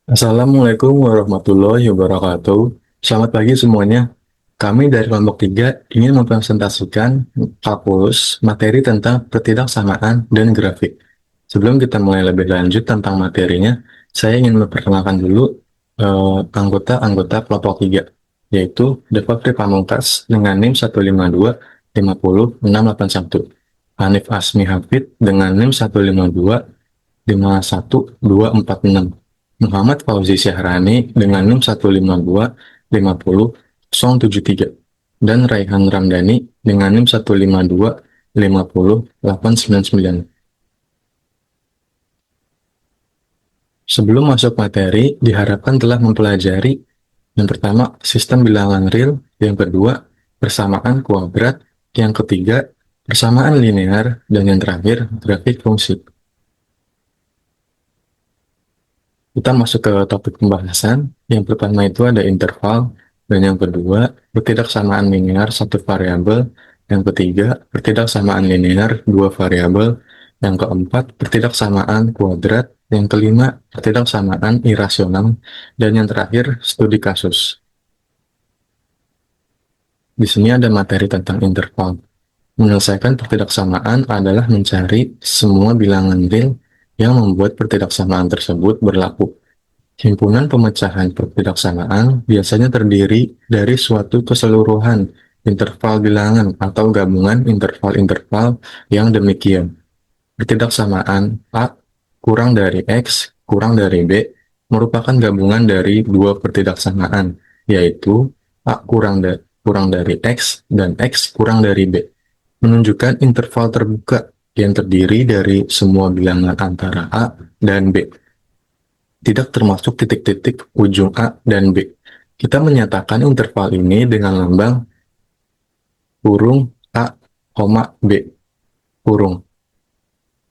Assalamualaikum warahmatullahi wabarakatuh. Selamat pagi semuanya. Kami dari kelompok 3 ingin mempresentasikan kalkulus materi tentang ketidaksamaan dan grafik. Sebelum kita mulai lebih lanjut tentang materinya, saya ingin memperkenalkan dulu anggota-anggota kelompok 3, yaitu Devakri Pamungkas dengan NIM 152 50 681, Hanif Asmi Hafid dengan NIM 152 51246, Muhammad Fauzi Syahrani dengan NIM 152 50 073, dan Raihan Ramdhani dengan NIM 152 50 899. Sebelum masuk materi, diharapkan telah mempelajari yang pertama, sistem bilangan real, yang kedua, persamaan kuadrat, yang ketiga, persamaan linear, dan yang terakhir, grafik fungsi. Kita masuk ke topik pembahasan. Yang pertama itu ada interval, dan yang kedua, ketidaksamaan linear satu variabel, yang ketiga, ketidaksamaan linear dua variabel, yang keempat, ketidaksamaan kuadrat, yang kelima, ketidaksamaan irasional, dan yang terakhir, studi kasus. Di sini ada materi tentang interval. Menyelesaikan pertidaksamaan adalah mencari semua bilangan real yang membuat pertidaksamaan tersebut berlaku. Himpunan pemecahan pertidaksamaan biasanya terdiri dari suatu keseluruhan interval bilangan atau gabungan interval-interval yang demikian. Pertidaksamaan A kurang dari X kurang dari B merupakan gabungan dari dua pertidaksamaan, yaitu A kurang dari X dan X kurang dari B, menunjukkan interval terbuka yang terdiri dari semua bilangan antara A dan B, tidak termasuk titik-titik ujung A dan B. Kita menyatakan interval ini dengan lambang kurung A, B, kurung.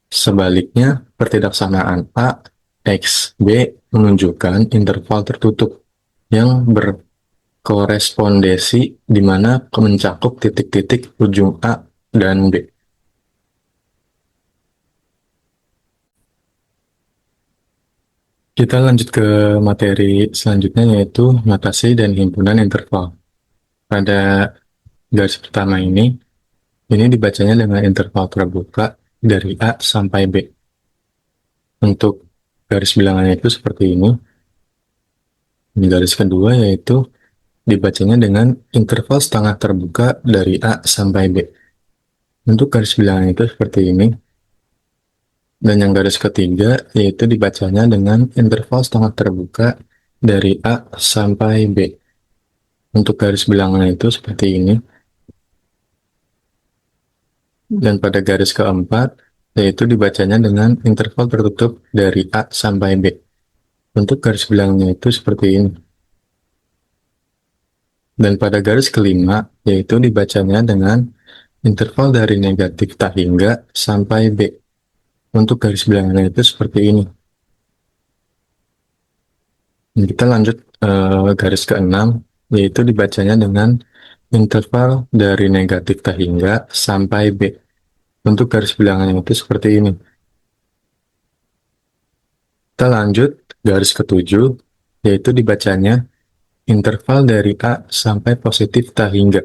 Sebaliknya, pertidaksamaan A, X, B menunjukkan interval tertutup yang berkorespondensi di mana mencakup titik-titik ujung A dan B. Kita lanjut ke materi selanjutnya, yaitu notasi dan himpunan interval. Pada garis pertama ini dibacanya dengan interval terbuka dari A sampai B. Untuk garis bilangannya itu seperti ini. Di garis kedua yaitu dibacanya dengan interval setengah terbuka dari A sampai B. Untuk garis bilangan itu seperti ini. Dan yang garis ketiga yaitu dibacanya dengan interval setengah terbuka dari A sampai B. Untuk garis bilangan itu seperti ini. Dan pada garis keempat yaitu dibacanya dengan interval tertutup dari A sampai B. Untuk garis bilangnya itu seperti ini. Dan pada garis kelima, yaitu dibacanya dengan interval dari negatif tak hingga sampai B. Untuk garis bilangnya itu seperti ini. Dan kita lanjut garis keenam, yaitu dibacanya dengan interval dari negatif tak hingga sampai B. Untuk garis bilangannya itu seperti ini. Kita lanjut garis ketujuh, yaitu dibacanya interval dari A sampai positif tak hingga.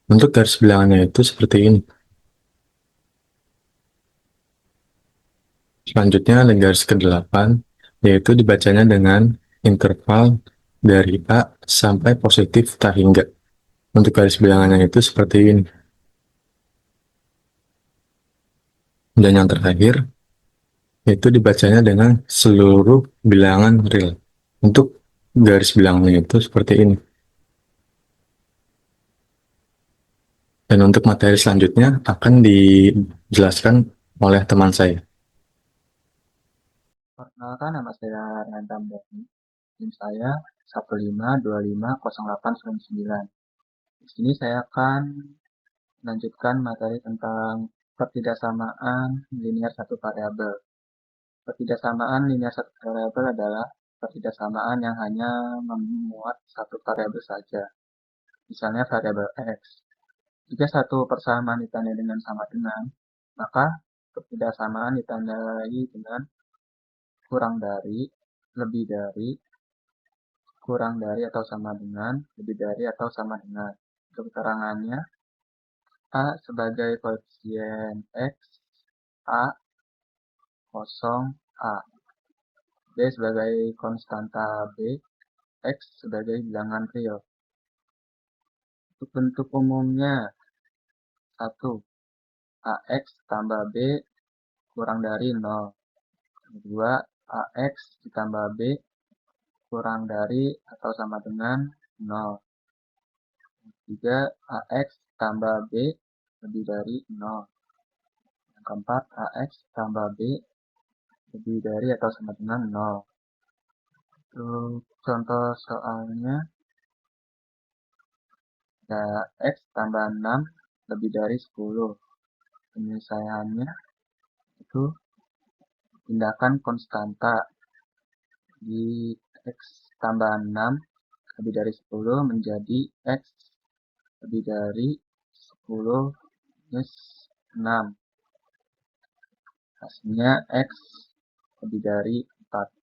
Untuk garis bilangannya itu seperti ini. Selanjutnya ada garis ke-8, yaitu dibacanya dengan interval dari A sampai positif tak hingga. Untuk garis bilangannya itu seperti ini. Dan yang terakhir, yaitu dibacanya dengan seluruh bilangan real. Untuk garis bilangannya itu seperti ini. Dan untuk materi selanjutnya akan dijelaskan oleh teman saya. Perkenalkan, nama saya Ryan Ramdhani. NIM saya 1525089. Di sini saya akan melanjutkan materi tentang pertidaksamaan linear satu variabel. Pertidaksamaan linear satu variabel adalah pertidaksamaan yang hanya memuat satu variabel saja. Misalnya variabel X. Jika satu persamaan ditandai dengan sama dengan, maka pertidaksamaan ditandai dengan kurang dari lebih dari, kurang dari atau sama dengan, lebih dari atau sama dengan. Untuk keterangannya, A sebagai koefisien X, A kosong A. B sebagai konstanta B, X sebagai bilangan real. Untuk bentuk umumnya, 1. AX tambah B kurang dari 0. 2. AX ditambah B kurang dari atau sama dengan 0. 3. AX tambah B lebih dari 0. Yang keempat, AX tambah B lebih dari atau sama dengan 0. Untuk contoh soalnya, ada X tambah 6 lebih dari 10. Penyelesaiannya itu tindakan konstanta di X tambah 6 lebih dari 10 menjadi X lebih dari 10 minus 6. Hasilnya X lebih dari 4.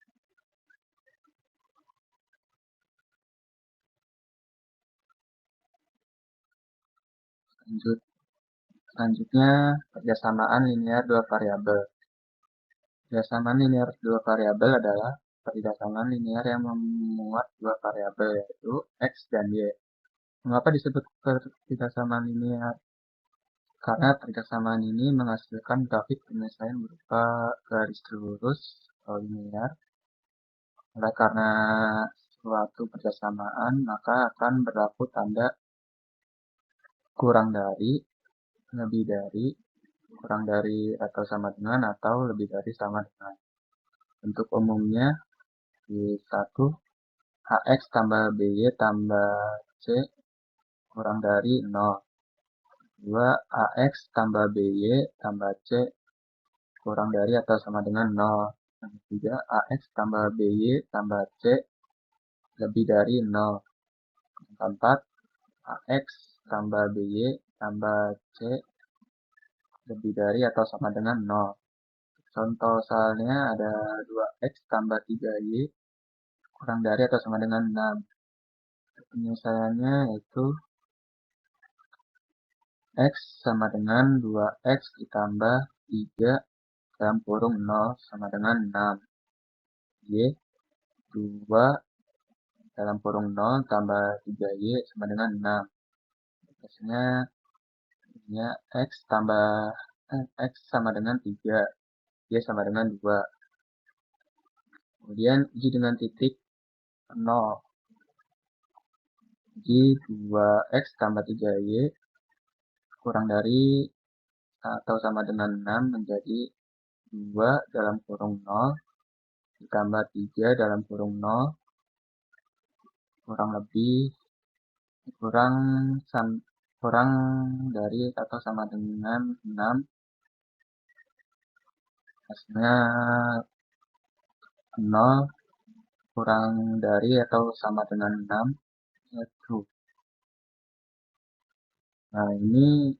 Selanjutnya, persamaan linear dua variabel. Persamaan linear dua variabel adalah persamaan linear yang memuat dua variabel, yaitu X dan Y. Mengapa disebut persamaan linear? Karena persamaan ini menghasilkan grafik penyelesaian berupa garis lurus atau linear. Oleh karena suatu persamaan, maka akan berlaku tanda kurang dari, lebih dari, kurang dari atau sama dengan, atau lebih dari sama dengan. Bentuk umumnya di 1, AX tambah BY tambah C kurang dari 0. 2. AX tambah BY tambah C kurang dari atau sama dengan 0. Yang ketiga, AX tambah BY tambah C lebih dari 0. Yang keempat, AX tambah BY tambah C lebih dari atau sama dengan 0. Contoh soalnya ada 2X tambah 3Y kurang dari atau sama dengan 6. Penyelesaiannya yaitu X sama dengan 2X ditambah 3 dalam kurung 0 sama dengan 6. Y 2 dalam kurung 0 tambah 3Y sama dengan 6. Hasilnya X tambah X sama dengan 3. Y sama dengan 2. Kemudian uji dengan titik 0. Jadi 2X tambah 3Y kurang dari atau sama dengan 6 menjadi 2 dalam kurung 0 ditambah 3 dalam kurung 0 kurang lebih kurang dari atau sama dengan 6. Hasilnya 0 kurang dari atau sama dengan 6 yaitu. Nah, ini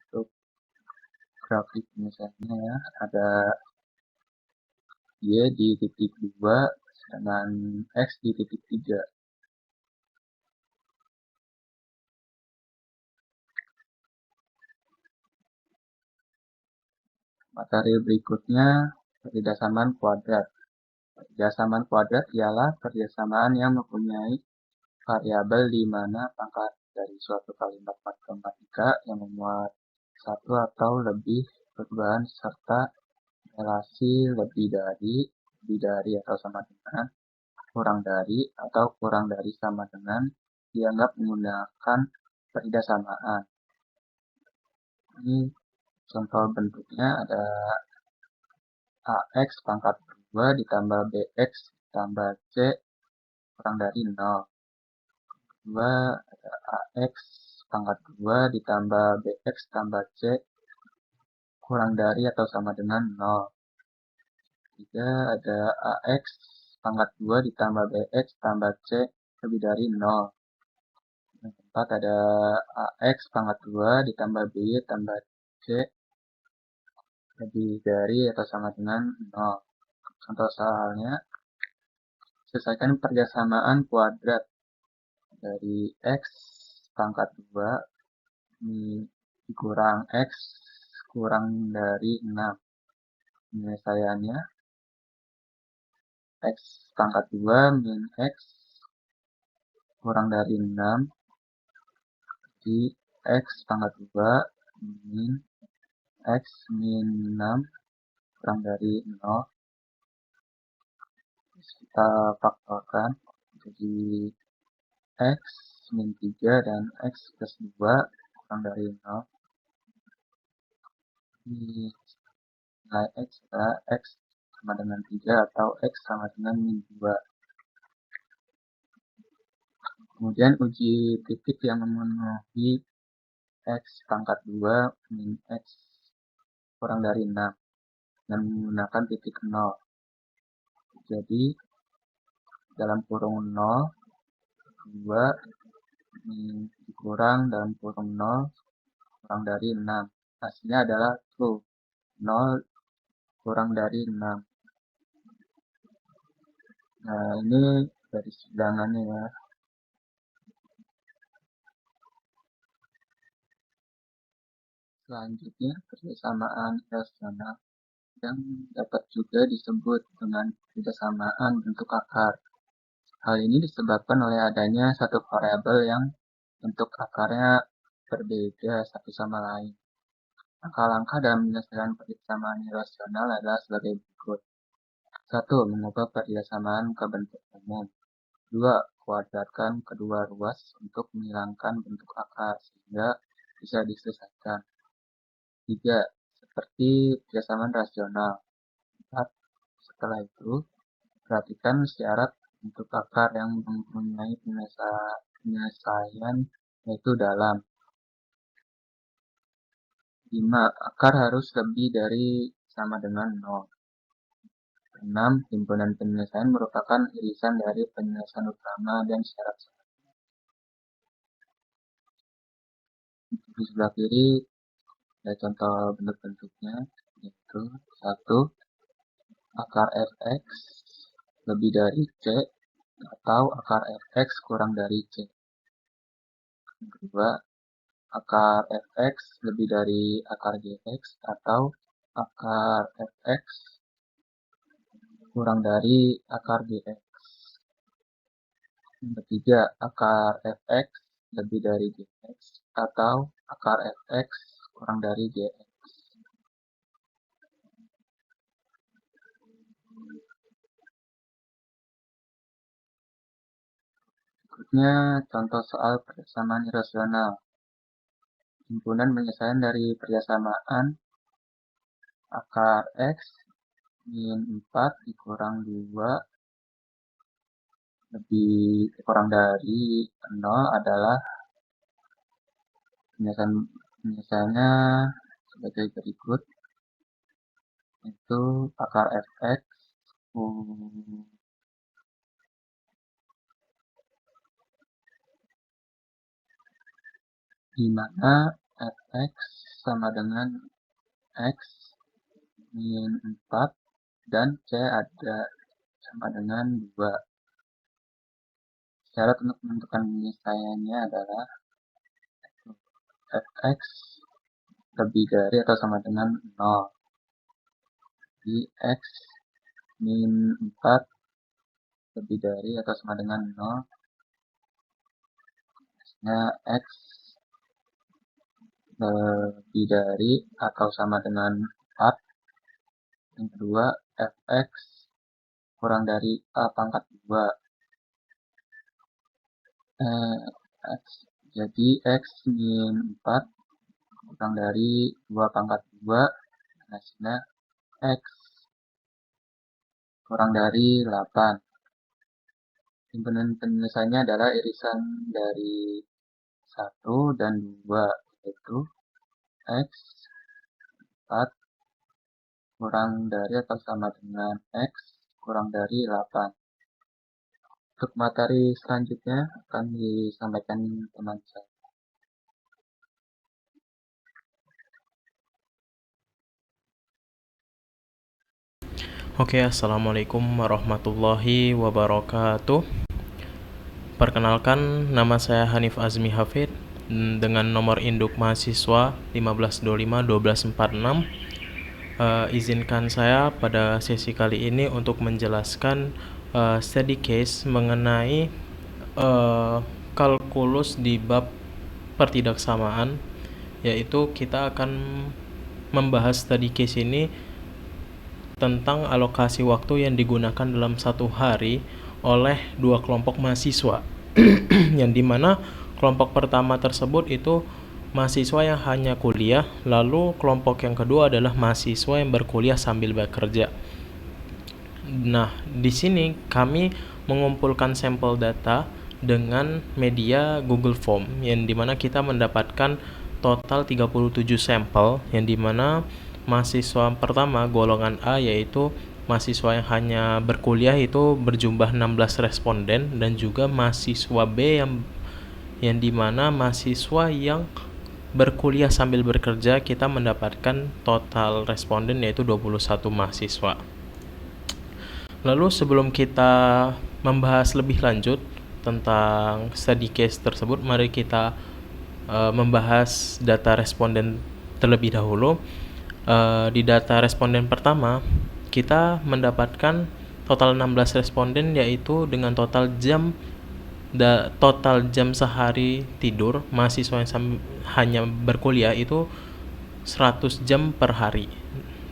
untuk grafik misalnya ya, ada Y di titik 2 dengan X di titik 3. Materi berikutnya, persamaan kuadrat. Persamaan kuadrat ialah persamaan yang mempunyai variabel di mana pangkat dari suatu kalimat matematika yang memuat satu atau lebih perubahan serta relasi lebih dari atau sama dengan, kurang dari atau kurang dari sama dengan dianggap menggunakan persamaan. Ini contoh bentuknya ada AX pangkat 2 ditambah BX ditambah C kurang dari 0. 2 ada AX pangkat 2 ditambah BX tambah C kurang dari atau sama dengan 0. 3 ada AX pangkat 2 ditambah BX tambah C lebih dari 0. Yang keempat ada AX pangkat 2 ditambah BY tambah C lebih dari atau sama dengan 0. Contoh soalnya Selesaikan persamaan kuadrat dari X pangkat 2 dikurang X kurang dari 6. Penyelesaiannya X pangkat 2 min X kurang dari 6 di X pangkat 2 min X min 6 kurang dari 0. Terus kita faktorkan jadi X min 3 dan X plus 2 kurang dari 0. Ini nilai X adalah X sama dengan 3 atau X sama dengan min 2. Kemudian uji titik yang memenuhi X pangkat 2 min X kurang dari 6 dan menggunakan titik 0. Jadi dalam kurung 0, 2 dikurang dalam kurung 0 kurang dari 6. Hasilnya adalah true. 0 kurang dari 6. Nah, ini garis bilangannya ya. Selanjutnya, persamaan rasional yang dapat juga disebut dengan persamaan bentuk akar. Hal ini disebabkan oleh adanya satu variabel yang bentuk akarnya berbeda satu sama lain. Langkah-langkah dalam menyelesaikan persamaan rasional adalah sebagai berikut. 1. Mengubah persamaan ke bentuk umum. 2. Kuadratkan kedua ruas untuk menghilangkan bentuk akar sehingga bisa diselesaikan. 3. Seperti persamaan rasional. 4. Setelah itu, perhatikan syarat bentuk akar yang mempunyai penyelesaian yaitu dalam. 5. Akar harus lebih dari sama dengan 0. 6. Himpunan penyelesaian merupakan irisan dari penyelesaian utama dan syarat. Di sebelah kiri ada contoh bentuk-bentuknya, yaitu 1. Akar fx lebih dari c atau akar fx kurang dari c. 2. Akar fx lebih dari akar gx atau akar fx kurang dari akar gx. Yang ketiga, akar fx lebih dari gx atau akar fx kurang dari gx. Berikutnya, contoh soal persamaan rasional. Himpunan penyelesaian dari persamaan akar x min 4 dikurang 2 lebih kurang dari 0 adalah penyelesaiannya sebagai berikut, yaitu akar fx di mana fx sama dengan x min 4 dan c ada sama dengan 2. Syarat untuk menentukan penyelesaiannya adalah fx lebih dari atau sama dengan 0. Di x min 4 lebih dari atau sama dengan 0. Nah, x lebih dari atau sama dengan 4. Yang kedua, fx kurang dari a pangkat 2. Jadi x min 4 kurang dari 2 pangkat 2. Hasilnya x kurang dari 8. Himpunan penyelesaiannya adalah irisan dari 1 dan 2, yaitu x 4 kurang dari atau sama dengan x kurang dari 8. Untuk materi selanjutnya akan disampaikan teman saya. Oke, assalamualaikum warahmatullahi wabarakatuh. Perkenalkan, nama saya Hanif Azmi Hafid dengan nomor induk mahasiswa 1525 1246. Izinkan saya pada sesi kali ini untuk menjelaskan study case mengenai kalkulus di bab pertidaksamaan, yaitu kita akan membahas study case ini tentang alokasi waktu yang digunakan dalam satu hari oleh dua kelompok mahasiswa yang dimana kelompok pertama tersebut itu mahasiswa yang hanya kuliah, lalu kelompok yang kedua adalah mahasiswa yang berkuliah sambil bekerja. Nah, di sini kami mengumpulkan sampel data dengan media Google Form yang dimana kita mendapatkan total 37 sampel, yang dimana mahasiswa pertama golongan A yaitu mahasiswa yang hanya berkuliah itu berjumlah 16 responden, dan juga mahasiswa B yang dimana mahasiswa yang berkuliah sambil bekerja kita mendapatkan total responden yaitu 21 mahasiswa. Lalu sebelum kita membahas lebih lanjut tentang study case tersebut, mari kita membahas data responden terlebih dahulu. Di data responden pertama, kita mendapatkan total 16 responden, yaitu dengan total jam sehari tidur mahasiswa yang hanya berkuliah itu 100 jam per hari.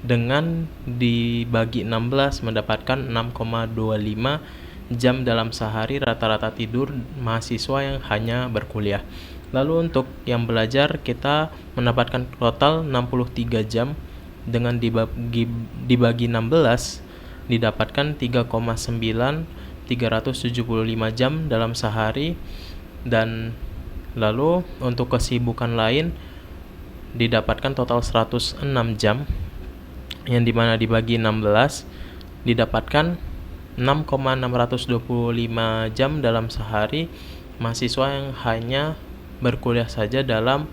Dengan dibagi 16 mendapatkan 6,25 jam dalam sehari rata-rata tidur mahasiswa yang hanya berkuliah. Lalu untuk yang belajar kita mendapatkan total 63 jam, dengan dibagi 16 didapatkan 3,9 375 jam dalam sehari. Dan lalu untuk kesibukan lain didapatkan total 106 jam, yang dimana dibagi 16 didapatkan 6,625 jam dalam sehari mahasiswa yang hanya berkuliah saja dalam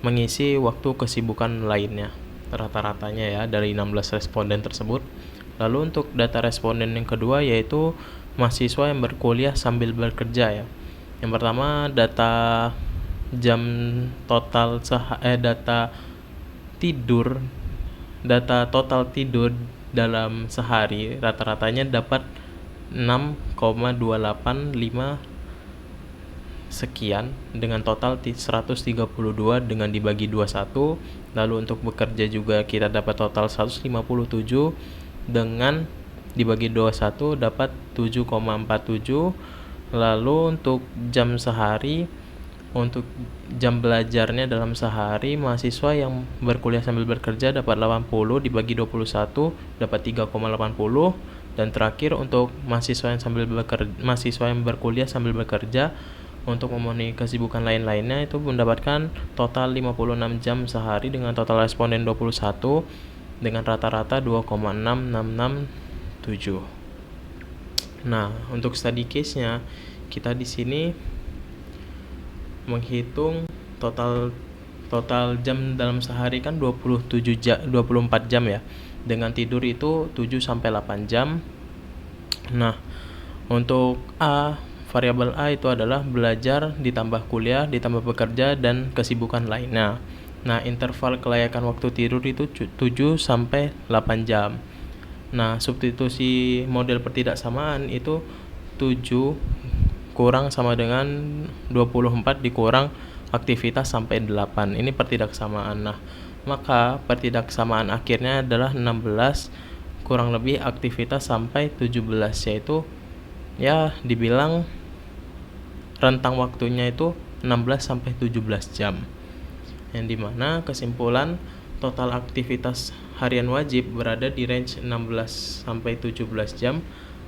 mengisi waktu kesibukan lainnya rata-ratanya ya dari 16 responden tersebut. Lalu untuk data responden yang kedua yaitu mahasiswa yang berkuliah sambil bekerja ya. Yang pertama data jam total data total tidur dalam sehari rata-ratanya dapat 6,285 sekian, dengan total 132 dengan dibagi 21. Lalu untuk bekerja juga kita dapat total 157 dengan dibagi 21 dapat 7,47. Lalu untuk jam sehari, untuk jam belajarnya dalam sehari mahasiswa yang berkuliah sambil bekerja dapat 80 dibagi 21 dapat 3,80. Dan terakhir untuk mahasiswa yang berkuliah sambil bekerja untuk memenuhi kesibukan lain-lainnya itu mendapatkan total 56 jam sehari dengan total responden 21 dengan rata-rata 2,6667. Nah, untuk study case-nya kita di sini menghitung total jam dalam sehari kan 24 jam ya. Dengan tidur itu 7 sampai 8 jam. Nah, untuk variabel A itu adalah belajar ditambah kuliah ditambah bekerja dan kesibukan lainnya. Nah, interval kelayakan waktu tidur itu 7 sampai 8 jam. Nah, substitusi model pertidaksamaan itu 7 kurang sama dengan 24 dikurang aktivitas sampai 8. Ini pertidaksamaan. Nah, maka pertidaksamaan akhirnya adalah 16 kurang lebih aktivitas sampai 17, yaitu ya dibilang rentang waktunya itu 16 sampai 17 jam. Yang dimana kesimpulan total aktivitas harian wajib berada di range 16 sampai 17 jam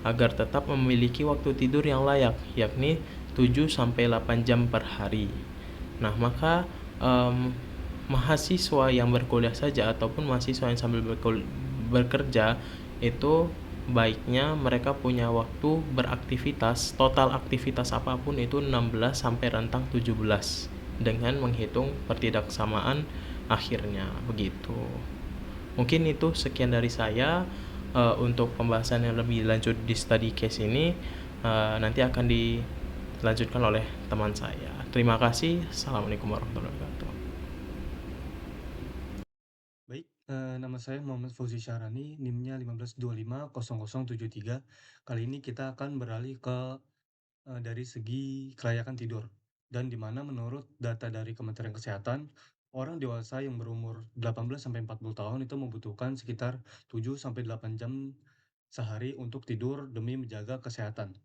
agar tetap memiliki waktu tidur yang layak, yakni 7 sampai 8 jam per hari. Nah, maka mahasiswa yang berkuliah saja ataupun mahasiswa yang sambil bekerja itu baiknya mereka punya waktu beraktivitas, total aktivitas apapun itu 16 sampai rentang 17 dengan menghitung pertidaksamaan akhirnya begitu. Mungkin itu sekian dari saya. untuk pembahasan yang lebih lanjut di study case ini nanti akan dilanjutkan oleh teman saya. Terima kasih. Assalamualaikum warahmatullahi wabarakatuh. Baik, nama saya Muhammad Fauzi Syahrani, NIM-nya 15250073. Kali ini kita akan beralih ke dari segi kelayakan tidur. Dan di mana menurut data dari Kementerian Kesehatan, orang dewasa yang berumur 18 sampai 40 tahun itu membutuhkan sekitar 7 sampai 8 jam sehari untuk tidur demi menjaga kesehatan.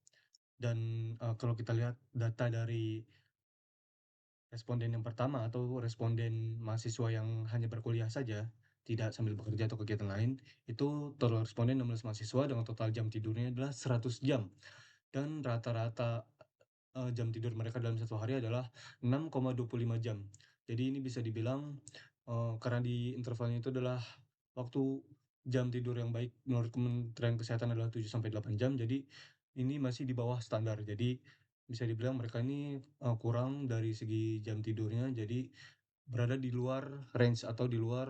Dan kalau kita lihat data dari responden yang pertama atau responden mahasiswa yang hanya berkuliah saja, tidak sambil bekerja atau kegiatan lain, itu total responden 16 mahasiswa dengan total jam tidurnya adalah 100 jam. Dan rata-rata jam tidur mereka dalam satu hari adalah 6,25 jam. Jadi ini bisa dibilang karena di intervalnya itu adalah waktu jam tidur yang baik menurut Kementerian Kesehatan adalah 7 sampai 8 jam, jadi ini masih di bawah standar. Jadi bisa dibilang mereka ini kurang dari segi jam tidurnya, jadi berada di luar range atau di luar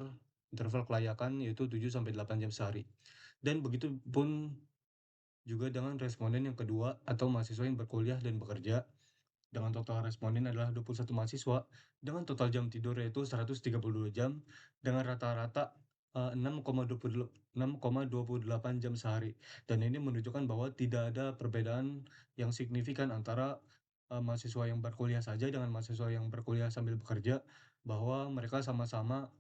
interval kelayakan yaitu 7 sampai 8 jam sehari. Dan begitu pun juga dengan responden yang kedua atau mahasiswa yang berkuliah dan bekerja dengan total responden adalah 21 mahasiswa dengan total jam tidur yaitu 132 jam dengan rata-rata 6,28 jam sehari. Dan ini menunjukkan bahwa tidak ada perbedaan yang signifikan antara mahasiswa yang berkuliah saja dengan mahasiswa yang berkuliah sambil bekerja, bahwa mereka sama-sama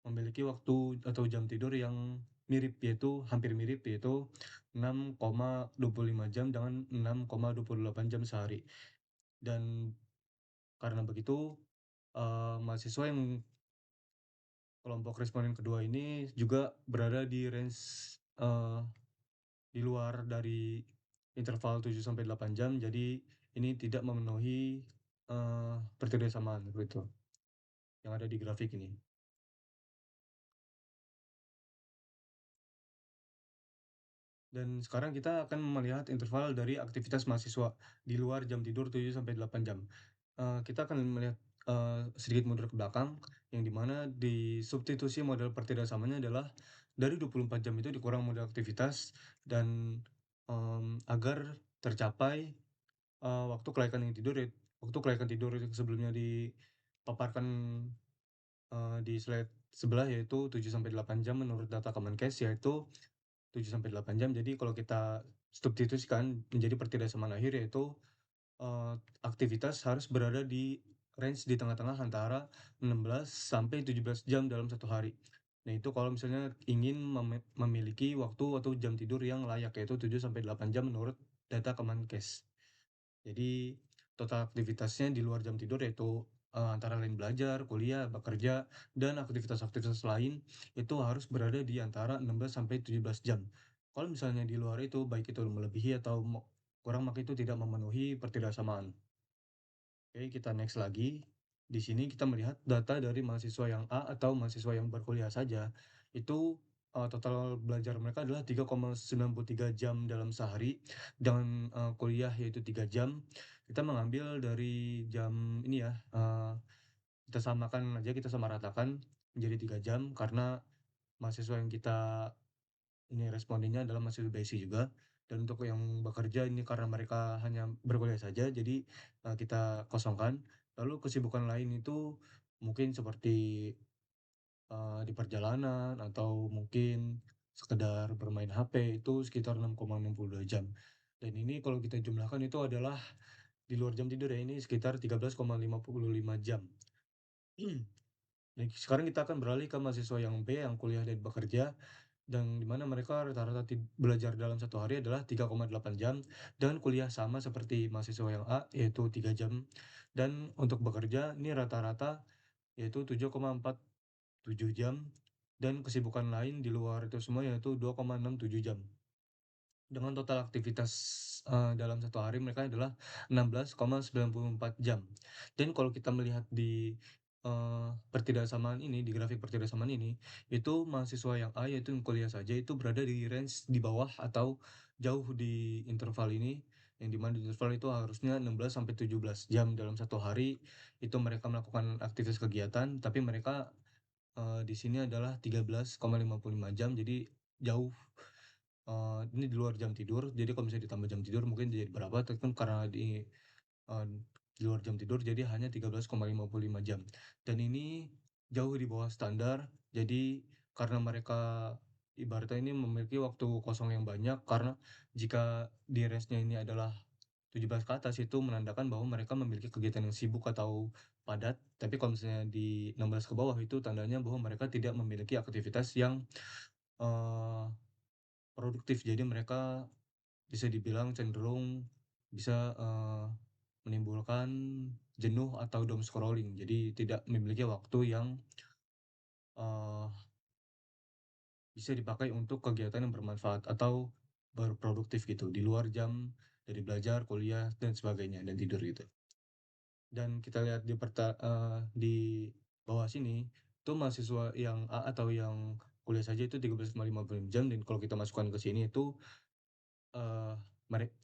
memiliki waktu atau jam tidur yang mirip, yaitu hampir mirip, yaitu 6,25 jam dengan 6,28 jam sehari. Dan karena begitu, mahasiswa yang kelompok responden kedua ini juga berada di range, eee, di luar dari interval 7 sampai 8 jam, jadi ini tidak memenuhi, pertidasamaan, begitu, yang ada di grafik ini. Dan sekarang kita akan melihat interval dari aktivitas mahasiswa di luar jam tidur 7 sampai 8 jam. Kita akan melihat sedikit mundur ke belakang, yang dimana di substitusi model pertidaksamanya adalah dari 24 jam itu dikurang model aktivitas dan agar tercapai waktu kelayakan tidur yang sebelumnya dipaparkan di slide sebelah, yaitu 7 sampai 8 jam menurut data Kemenkes, yaitu 7 sampai 8 jam. Jadi kalau kita substitusikan menjadi pertidaksamaan akhir, yaitu aktivitas harus berada di range di tengah-tengah antara 16 sampai 17 jam dalam satu hari. Nah, itu kalau misalnya ingin memiliki waktu atau jam tidur yang layak, yaitu 7 sampai 8 jam menurut data Kemenkes. Jadi total aktivitasnya di luar jam tidur yaitu antara lain belajar, kuliah, bekerja, dan aktivitas-aktivitas lain itu harus berada di antara 16 sampai 17 jam. Kalau misalnya di luar itu, baik itu melebihi atau kurang, maka itu tidak memenuhi pertidaksamaan. Oke, kita next lagi. Di sini kita melihat data dari mahasiswa yang A atau mahasiswa yang berkuliah saja, itu total belajar mereka adalah 3,93 jam dalam sehari, dengan kuliah yaitu 3 jam. Kita mengambil dari jam ini ya, kita samakan aja, kita samaratakan menjadi 3 jam karena mahasiswa yang kita ini respondennya adalah mahasiswa BSI juga. Dan untuk yang bekerja ini karena mereka hanya berkuliah saja, jadi kita kosongkan. Lalu kesibukan lain itu mungkin seperti di perjalanan atau mungkin sekedar bermain HP itu sekitar 6,62 jam. Dan ini kalau kita jumlahkan itu adalah di luar jam tidur ya, ini sekitar 13,55 jam. Nah, sekarang kita akan beralih ke mahasiswa yang B yang kuliah dan bekerja, dan di mana mereka rata-rata belajar dalam satu hari adalah 3,8 jam, dan kuliah sama seperti mahasiswa yang A, yaitu 3 jam. Dan untuk bekerja ini rata-rata yaitu 7,47 jam, dan kesibukan lain di luar itu semua yaitu 2,67 jam. Dengan total aktivitas dalam satu hari mereka adalah 16,94 jam. Dan kalau kita melihat di pertidaksamaan ini, di grafik pertidaksamaan ini, itu mahasiswa yang A, yaitu yang kuliah saja, itu berada di range di bawah atau jauh di interval ini, yang di mana di interval itu harusnya 16 sampai 17 jam dalam satu hari, itu mereka melakukan aktivitas kegiatan, tapi mereka di sini adalah 13,55 jam, jadi jauh ini di luar jam tidur, jadi kalau misalnya ditambah jam tidur mungkin jadi berapa, tapi kan karena di luar jam tidur jadi hanya 13,55 jam. Dan ini jauh di bawah standar, jadi karena mereka ibaratnya ini memiliki waktu kosong yang banyak, karena jika di range-nya ini adalah 17 ke atas itu menandakan bahwa mereka memiliki kegiatan yang sibuk atau padat, tapi kalau misalnya di 16 ke bawah itu tandanya bahwa mereka tidak memiliki aktivitas yang eee, produktif. Jadi mereka bisa dibilang cenderung bisa, menimbulkan jenuh atau doom scrolling. Jadi tidak memiliki waktu yang, eee, bisa dipakai untuk kegiatan yang bermanfaat atau berproduktif gitu, di luar jam dari belajar, kuliah, dan sebagainya, dan tidur gitu. Dan kita lihat di bawah sini, itu mahasiswa yang A atau yang kuliah saja itu 13,56 jam, dan kalau kita masukkan ke sini itu, eee,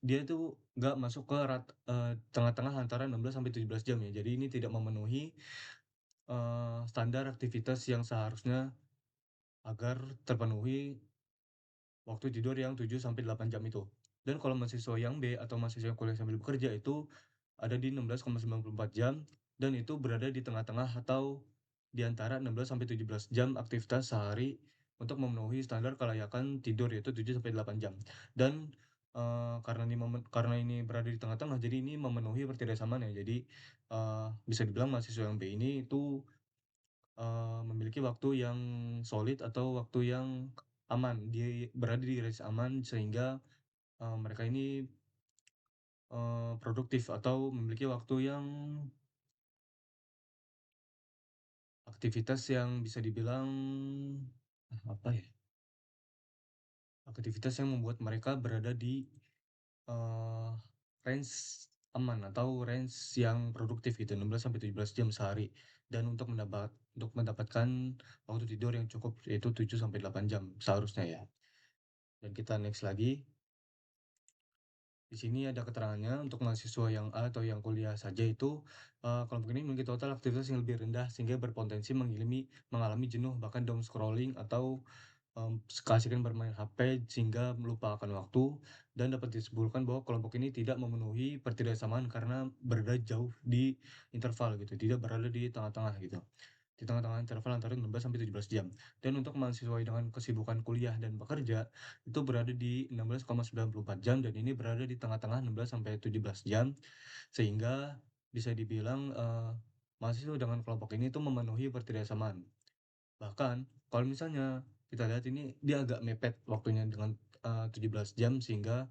dia itu nggak masuk ke tengah-tengah antara 16 sampai 17 jam ya. Jadi ini tidak memenuhi, standar aktivitas yang seharusnya agar terpenuhi waktu tidur yang 7 sampai 8 jam itu. Dan kalau mahasiswa yang B atau mahasiswa yang kuliah sambil bekerja itu ada di 16,94 jam, dan itu berada di tengah-tengah atau di antara 16 sampai 17 jam aktivitas sehari untuk memenuhi standar kelayakan tidur, yaitu 7 sampai 8 jam. Dan, karena ini berada di tengah-tengah, jadi ini memenuhi pertidaksaamaan ya. Jadi, bisa dibilang mahasiswa yang B ini itu memiliki waktu yang solid atau waktu yang aman, berada di range aman sehingga, mereka ini, produktif atau memiliki waktu yang aktivitas yang bisa dibilang, apa ya, aktivitas yang membuat mereka berada di, eee, range aman atau range yang produktif gitu, 16 sampai 17 jam sehari. Dan untuk mendapatkan waktu tidur yang cukup yaitu 7 sampai 8 jam seharusnya ya. Dan kita next lagi, di sini ada keterangannya untuk mahasiswa yang A atau yang kuliah saja itu, kelompok ini memiliki total aktivitas yang lebih rendah sehingga berpotensi mengalami jenuh, bahkan doom scrolling atau, keasikan bermain HP sehingga melupakan waktu. Dan dapat disimpulkan bahwa kelompok ini tidak memenuhi pertidaksamaan karena berada jauh di interval gitu, tidak berada di tengah-tengah gitu. Di tengah-tengah interval antara 16 sampai 17 jam. Dan untuk mahasiswa dengan kesibukan kuliah dan bekerja, itu berada di 16,94 jam, dan ini berada di tengah-tengah 16 sampai 17 jam, sehingga bisa dibilang, mahasiswa dengan kelompok ini tuh memenuhi pertidaksamaan. Bahkan kalau misalnya kita lihat ini dia agak mepet waktunya dengan, 17 jam, sehingga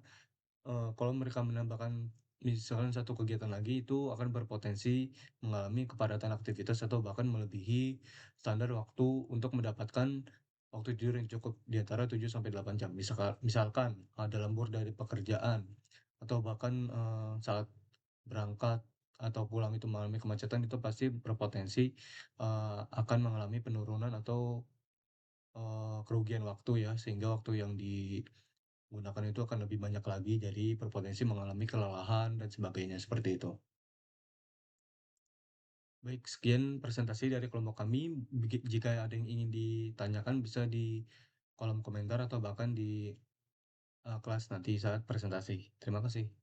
kalau mereka menambahkan misalkan satu kegiatan lagi, itu akan berpotensi mengalami kepadatan aktivitas atau bahkan melebihi standar waktu untuk mendapatkan waktu tidur yang cukup di antara 7 sampai 8 jam. Misalkan, lembur dari pekerjaan atau bahkan, saat berangkat atau pulang itu mengalami kemacetan, itu pasti berpotensi, akan mengalami penurunan atau, kerugian waktu ya, sehingga waktu yang digunakan itu akan lebih banyak lagi, jadi berpotensi mengalami kelelahan dan sebagainya, seperti itu. Baik, sekian presentasi dari kelompok kami. Jika ada yang ingin ditanyakan bisa di kolom komentar atau bahkan di, kelas nanti saat presentasi. Terima kasih.